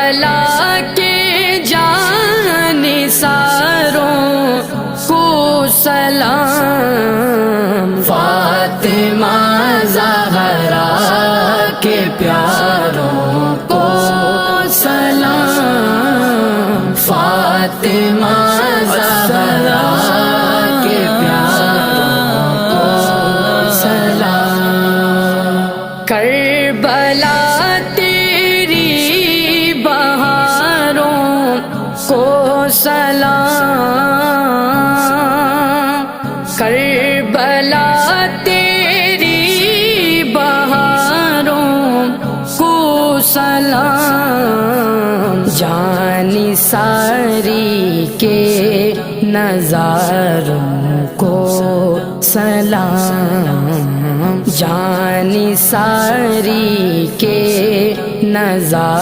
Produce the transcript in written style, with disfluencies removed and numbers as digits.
کربلا کے جانثاروں کو سلام، فاطمہ زہرا کے پیاروں کو سلام، فاطمہ زہرا کے پیاروں کو سلام۔ کربلا تیری بہاروں کو سلام، کربلا تیری بہاروں کو سلام، جانثاری کے نظاروں کو سلام، جانثاری کے نظاروں